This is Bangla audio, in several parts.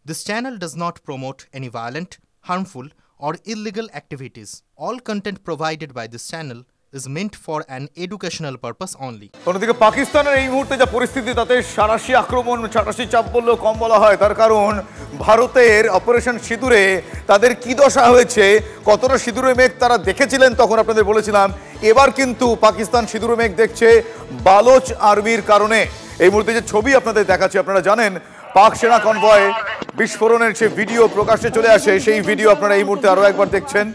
This channel does not promote any violent, harmful, or illegal activities. All content provided by this channel is meant for an educational purpose only. অন্যদিকে পাকিস্তানের এই মুহূর্তে যা পরিস্থিতি তাতে সাঁড়াশি আক্রমণ সাঁড়াশি চাপ বললেও কম বলা হয়, তার কারণ ভারতের অপারেশন সিঁদুরে তাদের কি দশা হয়েছে, কতটা সিঁদুরে মেঘ তারা দেখেছিলেন তখন আপনাদের বলেছিলাম। এবার কিন্তু পাকিস্তান সিঁদুরে মেঘ দেখছে বালোচ আর্মির কারণে। এই মুহূর্তে যে ছবি আপনাদের দেখাচ্ছি, আপনারা জানেন পাক সেনা কনভয় বিস্ফোরণের যে ভিডিও প্রকাশ্যে চলে আসে, সেই ভিডিও আপনারা এই মুহূর্তে আরো একবার দেখছেন।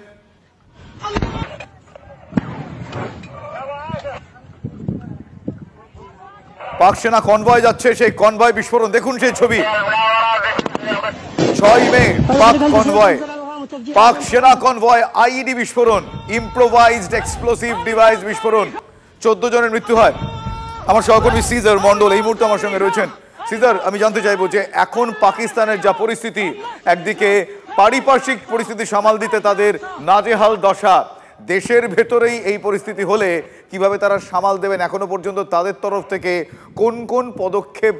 পাক সেনা কনভয় যাচ্ছে, সেই কনভয় বিস্ফোরণ দেখুন সেই ছবি। 6 মে পাক সেনা কনভয় আইইডি বিস্ফোরণ, ইম্প্রোভাইজড এক্সপ্লোসিভ ডিভাইস বিস্ফোরণ, 14 জনের মৃত্যু হয়। আমার সহকর্মী সিজার মন্ডল এই মুহূর্তে আমার সঙ্গে রয়েছেন। সিজার, আমি জানতে চাইবো যে এখন পাকিস্তানের যা পরিস্থিতি, একদিকে পারিপার্শ্বিক পরিস্থিতি সামাল দিতে তাদের নাজেহাল দশা, দেশের ভেতরেই এই পরিস্থিতি হলে কিভাবে তারা সামাল দেবেন, এখনো পর্যন্ত তাদের তরফ থেকে কোন কোন পদক্ষেপ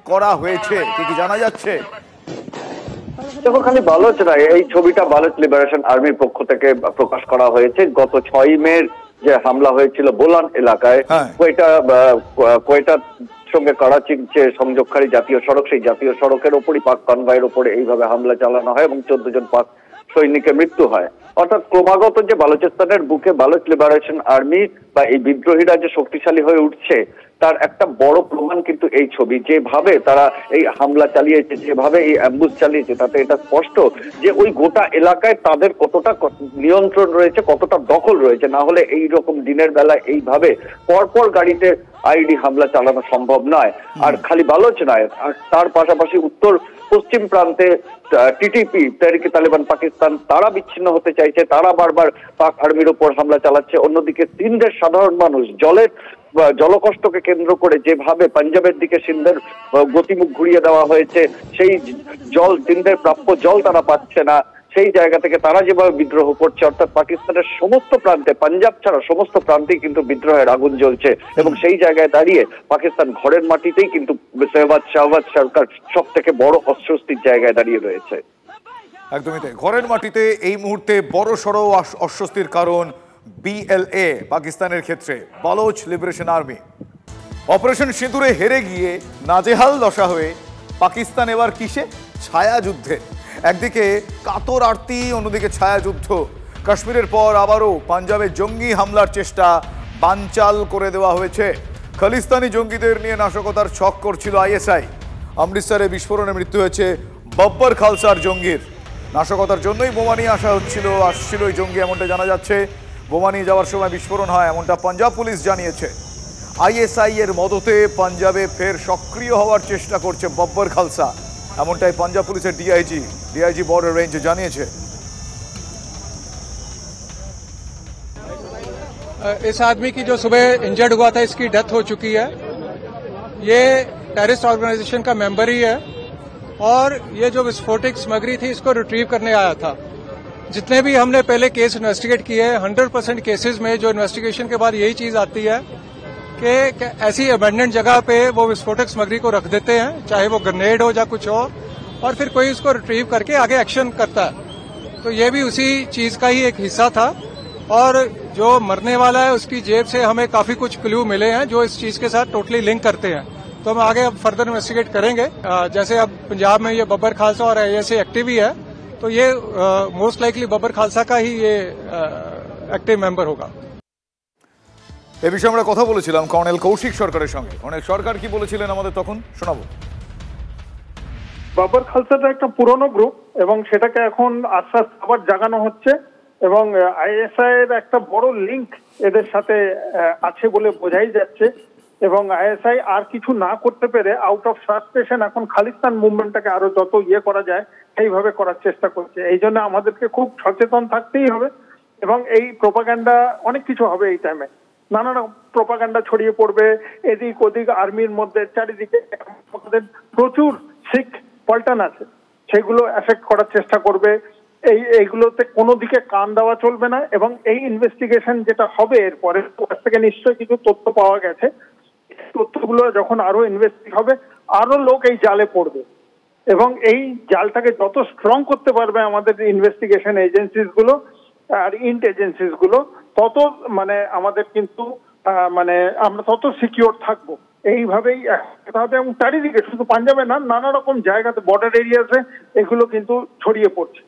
করা হয়েছে কি জানা যাচ্ছে? দেখো, খালি বালোচ নয়, এই ছবিটা বালোচ লিবারেশন আর্মির পক্ষ থেকে প্রকাশ করা হয়েছে। গত 6 মে যে হামলা হয়েছিল বোলান এলাকায়, কোয়েটার সঙ্গে করাচির যে সংযোগকারী জাতীয় সড়ক, সেই জাতীয় সড়কের ওপরই পাক কনভয়ের ওপরে এইভাবে হামলা চালানো হয় এবং 14 জন পাক সৈনিকের মৃত্যু হয়। অর্থাৎ ক্রমাগত যে বালুচিস্তানের বুকে বালোচ লিবারেশন আর্মি বা এই বিদ্রোহীরা যে শক্তিশালী হয়ে উঠছে, তার একটা বড় প্রমাণ কিন্তু এই ছবি। যেভাবে তারা এই হামলা চালিয়েছে, যেভাবে এই অ্যাম্বুশ চালিয়েছে, তাতে এটা স্পষ্ট যে ওই গোটা এলাকায় তাদের কতটা নিয়ন্ত্রণ রয়েছে, কতটা দখল রয়েছে। না হলে এই রকম দিনের বেলায় এইভাবে পরপর গাড়িতে আইডি হামলা চালানো সম্ভব নয়। আর খালি বালোচ নয়, আর তার পাশাপাশি উত্তর পশ্চিম প্রান্তে টিটিপি তেহরিকে তালেবান পাকিস্তান, তারা বিচ্ছিন্ন হতে চাইছে, তারা বারবার পাক আর্মির উপর হামলা চালাচ্ছে। অন্যদিকে সিন্ধের সাধারণ মানুষ জলকষ্টকে কেন্দ্র করে যেভাবে পাঞ্জাবের দিকে সিন্ধের গতিমুখ ঘুরিয়ে দেওয়া হয়েছে, সেই জল, সিন্ধের প্রাপ্য জল তারা পাচ্ছে না, সেই জায়গা থেকে তারা যেভাবে বিদ্রোহ করছে, অর্থাৎ পাকিস্তানের সমস্ত প্রান্তে, পাঞ্জাব ছাড়া সমস্ত প্রান্তেই কিন্তু বিদ্রোহের আগুন জ্বলছে। এবং সেই জায়গায় দাঁড়িয়ে পাকিস্তান ঘরের মাটিতেই কিন্তু শাহবাজ সরকার সব থেকে বড় অস্বস্তির জায়গায় দাঁড়িয়ে রয়েছে। একদমই তাই, ঘরের মাটিতে এই মুহূর্তে বড় সড় অস্বস্তির কারণ বিএলএ পাকিস্তানের ক্ষেত্রে বালোচ লিবারেশন আর্মি। অপারেশন সিঁদুরে হেরে গিয়ে নাজেহাল দশা হয়ে পাকিস্তান এবার কিসে? ছায়া যুদ্ধে। একদিকে কাতর আরতি, অন্যদিকে ছায়া যুদ্ধ। কাশ্মীরের পর আবারও পাঞ্জাবে জঙ্গি হামলার চেষ্টা বানচাল করে দেওয়া হয়েছে। খালিস্তানি জঙ্গিদের নিয়ে নাশকতার ছক করছিল আইএসআই। অমৃতসরে বিস্ফোরণে মৃত্যু হয়েছে বব্বর খালসার জঙ্গির। নাশকতার জন্যই বোমা নিয়ে আসছিল এই জঙ্গি, এমনটা জানা যাচ্ছে। বোমা নিয়ে যাওয়ার সময় বিস্ফোরণ হয়, এমনটা পাঞ্জাব পুলিশ জানিয়েছে। আইএসআই এর মদতে পাঞ্জাবে ফের সক্রিয় হওয়ার চেষ্টা করছে বব্বর খালসা, এমনটাই পাঞ্জাব পুলিশের ডিআইজি বর্ডার রেঞ্জ জানিয়েছে। इस आदमी की जो सुबह इंजर्ड हुआ था, इसकी डेथ हो चुकी है। ये टेररिस्ट ऑर्गेनाइजेशन का मेंबर ही है और ये जो विस्फोटक सामग्री थी, इसको रिट्रीव करने आया था। जितने भी हमने पहले केस इन्वेस्टिगेट किए हैं, 100% केसेस में जो इन्वेस्टिगेशन के बाद यही चीज आती है कि ऐसी अबेंडेंट जगह पे वो विस्फोटक सामग्री को रख देते हैं, चाहे वो ग्रेनेड हो या कुछ और फिर कोई उसको रिट्रीव करके आगे एक्शन करता है। तो ये भी उसी चीज का ही एक हिस्सा था। और जो मरने वाला है, उसकी जेब से हमें काफी कुछ क्लू मिले हैं जो इस चीज के साथ टोटली लिंक करते हैं। तो हम आगे अब फर्दर इन्वेस्टिगेट करेंगे। जैसे अब पंजाब में ये बब्बर खालसा और ऐसे एक्टिव ही है, तो ये मोस्ट लाइकली बब्बर खालसा का ही ये एक्टिव मेंबर होगा। এই বিষয়ে আমরা কথা বলেছিলাম কর্নেল কৌশিক সরকারের সঙ্গে। কর্নেল সরকার কি বলেছিলেন আমাদের তখন শোনাবো। বাবর খালসাটা একটা পুরনো গ্রুপ এবং সেটাকে এখন আস্তে আস্তে আবার জাগানো হচ্ছে এবং আইএসআই এর একটা বড় লিংক এদের সাথে আছে বলে বোঝাই যাচ্ছে। এবং আইএসআই আর কিছু না করতে পেরে আউট অফ ফ্রাস্ট্রেশন এখন খালিস্তান মুভমেন্টটাকে আরো যত করা যায় সেইভাবে করার চেষ্টা করছে। এই জন্য আমাদেরকে খুব সচেতন থাকতেই হবে এবং এই প্রোপাগান্ডা অনেক কিছু হবে এই টাইমে, নানা রকম প্রোপাগান্ডা ছড়িয়ে পড়বে এদিক ওদিক আর্মির মধ্যে, চারিদিকে আমাদের প্রচুর শিখ পল্টন আছে, সেগুলো এফেক্ট করার চেষ্টা করবে। এইগুলোতে কোনো দিকে কান দেওয়া চলবে না এবং এই ইনভেস্টিগেশন যেটা হবে এরপরে থেকে নিশ্চয়ই কিছু তথ্য পাওয়া গেছে। তথ্যগুলো যখন আরো ইনভেস্টিগেট হবে, আরো লোক এই জালে পড়বে এবং এই জালটাকে যত স্ট্রং করতে পারবে আমাদের ইনভেস্টিগেশন এজেন্সিস গুলো আর ইন্ট এজেন্সিস গুলো, তত মানে আমাদের কিন্তু মানে আমরা তত সিকিউর থাকবো। এইভাবেই হবে এবং চারিদিকে শুধু পাঞ্জাবে না, নানা রকম জায়গাতে বর্ডার এরিয়াতে এগুলো কিন্তু ছড়িয়ে পড়ছে।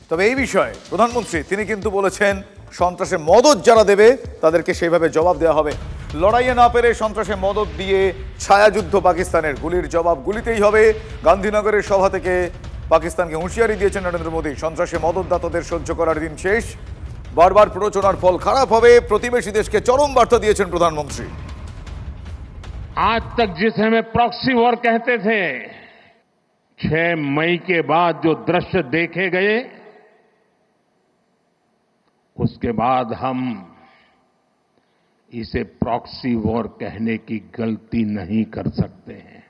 তবে এই বিষয়ে প্রধানমন্ত্রী তিনি কিন্তু বলেছেন সন্ত্রাসে মদত যারা দেবে তাদেরকে সেইভাবে জবাব দেওয়া হবে। লড়াইয়ে না পেরে সন্ত্রাসে মদত দিয়ে ছায়াযুদ্ধ পাকিস্তানের, গুলির জবাব গুলিতেই হবে। গান্ধীনগরের সভা থেকে পাকিস্তানকে হুঁশিয়ারি দিয়েছেন নরেন্দ্র মোদী, সন্ত্রাসে মদতদাতাদের সহ্য করার দিন শেষ, বারবার প্ররোচনার ফল খারাপ হবে। প্রতিবেশী দেশকে চরম বার্তা দিয়েছেন প্রধানমন্ত্রী। आज तक जिसे हमें प्रॉक्सी वॉर कहते थे, 6 मई के बाद जो दृश्य देखे गए, उसके बाद हम इसे प्रॉक्सी वॉर कहने की गलती नहीं कर सकते हैं।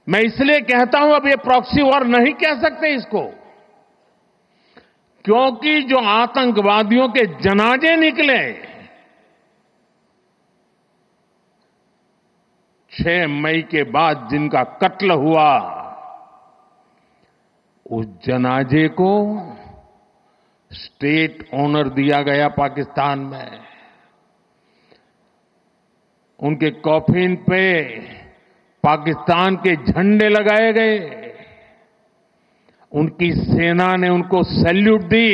मैं इसलिए कहता हूं अब ये प्रॉक्सी वॉर नहीं कह सकते इसको, क्योंकि जो आतंकवादियों के जनाजे निकले 6 मई के बाद जिनका कत्ल हुआ, उस जनाजे को स्टेट ऑनर दिया गया पाकिस्तान में। उनके कॉफिन पे पाकिस्तान के झंडे लगाए गए, उनकी सेना ने उनको सैल्यूट दी।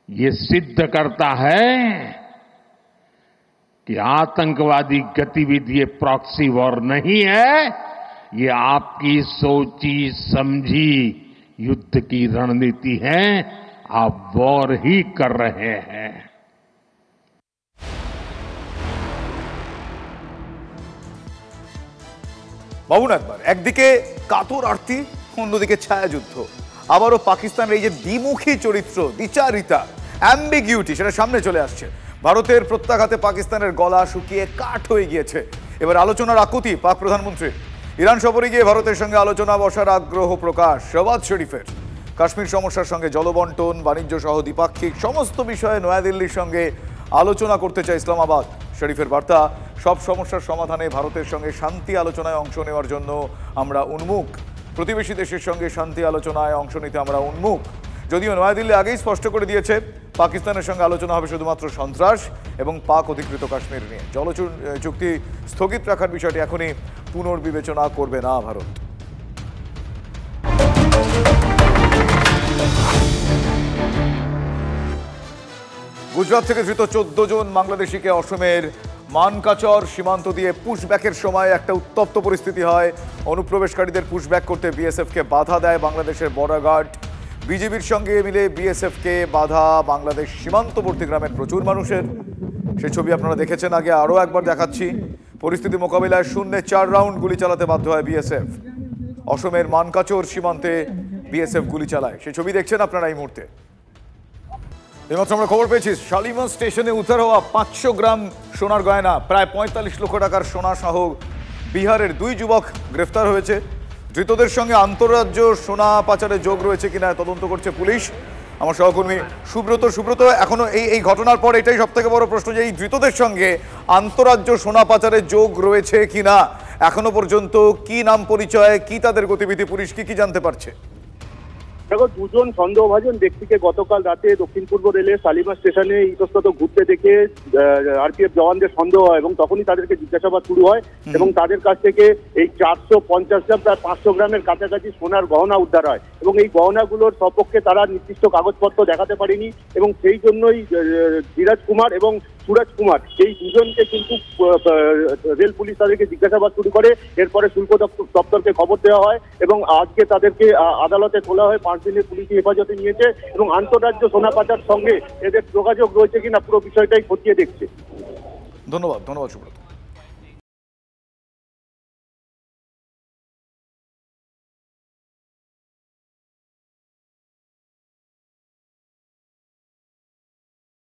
ये सिद्ध करता है कि आतंकवादी गतिविधि प्रॉक्सी वॉर नहीं है, ये आपकी सोची समझी युद्ध की रणनीति है। आप वॉर ही कर रहे हैं। বাবুন একবার একদিকে কাতর আরতি, অন্যদিকে ছায়াযুদ্ধ, আবারও পাকিস্তানের এই যে দ্বিমুখী চরিত্র, দ্বিচারিতা, অ্যাম্বিগিউটি, সেটা সামনে চলে আসছে। ভারতের প্রত্যাঘাতে পাকিস্তানের গলা শুকিয়ে কাঠ হয়ে গিয়েছে। এবার আলোচনার আকুতি পাক প্রধানমন্ত্রী। ইরান সফরে গিয়ে ভারতের সঙ্গে আলোচনা বসার আগ্রহ প্রকাশ শহবাজ শরীফের। কাশ্মীর সমস্যার সঙ্গে জলবন্টন, বাণিজ্য সহ দ্বিপাক্ষিক সমস্ত বিষয়ে নয়াদিল্লির সঙ্গে আলোচনা করতে চায় ইসলামাবাদ। শরীফের বার্তা, সব সমস্যার সমাধানে ভারতের সঙ্গে শান্তি আলোচনায় অংশ নেওয়ার জন্য আমরা উন্মুখ। প্রতিবেশী দেশের সঙ্গে শান্তি আলোচনায় অংশ নিতে আমরা উন্মুখ। যদিও নয়াদিল্লি আগেই স্পষ্ট করে দিয়েছে পাকিস্তানের সঙ্গে আলোচনা হবে শুধুমাত্র সন্ত্রাস এবং পাক অধিকৃত কাশ্মীর নিয়ে। জল চুক্তি স্থগিত রাখার বিষয়টি এখনই পুনর্বিবেচনা করবে না ভারত। গুজরাট থেকে ধৃত 14 জন বাংলাদেশিকে অসমের মানকাচর সীমান্ত দিয়ে পুশব্যাকের সময় একটা উত্তপ্ত পরিস্থিতি হয়। অনুপ্রবেশকারীদের পুশব্যাক করতে বিএসএফকে বাধা দেয় বাংলাদেশের বর্ডার গার্ড। বিজেপির সঙ্গে মিলে বিএসএফকে বাধা বাংলাদেশ সীমান্তবর্তী গ্রামের প্রচুর মানুষের। সেই ছবি আপনারা দেখেছেন আগে, আরও একবার দেখাচ্ছি। পরিস্থিতি মোকাবিলায় 0-4 রাউন্ড গুলি চালাতে বাধ্য হয় বিএসএফ। অসমের মানকাচর সীমান্তে বিএসএফ গুলি চালায়, সেই ছবি দেখছেন আপনারা এই মুহূর্তে। এইমাত্র আমরা খবর পেয়েছি শালিমার স্টেশনে উদ্ধার হওয়া 500 গ্রাম সোনার গয়না, প্রায় 45 লক্ষ টাকার সোনা সহ বিহারের 2 যুবক গ্রেফতার হয়েছে। ধৃতদের সঙ্গে আন্তঃরাজ্য সোনা পাচারে যোগ রয়েছে কিনা তদন্ত করছে পুলিশ। আমার সহকর্মী সুব্রত, এখনো এই ঘটনার পর এটাই সব থেকে বড় প্রশ্ন যে এই ধৃতদের সঙ্গে আন্তঃরাজ্য সোনা পাচারে যোগ রয়েছে কিনা, এখনো পর্যন্ত কি নাম পরিচয়, কি তাদের গতিবিধি, পুলিশ কি জানতে পারছে? দেখো, 2 জন সন্দেহভাজন ব্যক্তিকে গতকাল রাতে দক্ষিণ পূর্ব রেলের শালিমার স্টেশনে ইতস্তত ঘুরতে দেখে আরপিএফ জওয়ানদের সন্দেহ হয় এবং তখনই তাদেরকে জিজ্ঞাসাবাদ শুরু হয় এবং তাদের কাছ থেকে এই 450 গ্রাম প্রায় 500 গ্রামের কাছাকাছি সোনার গহনা উদ্ধার হয় এবং এই গহনাগুলোর সপক্ষে তারা নির্দিষ্ট কাগজপত্র দেখাতে পারেনি এবং সেই জন্যই ধীরাজ কুমার এবং সুরজ কুমার এই দুজনকে কিন্তু রেল পুলিশ তাদেরকে জিজ্ঞাসাবাদ শুরু করে। এরপরে শুল্ক দপ্তরকে খবর দেওয়া হয় এবং আজকে তাদেরকে আদালতে তোলা হয়। 5 দিনের পুলিশি হেফাজতে নিয়েছে এবং আন্তঃরাজ্য সোনা পাচার সঙ্গে এদের যোগাযোগ রয়েছে কিনা পুরো বিষয়টাই খতিয়ে দেখছে। ধন্যবাদ সুব্রত।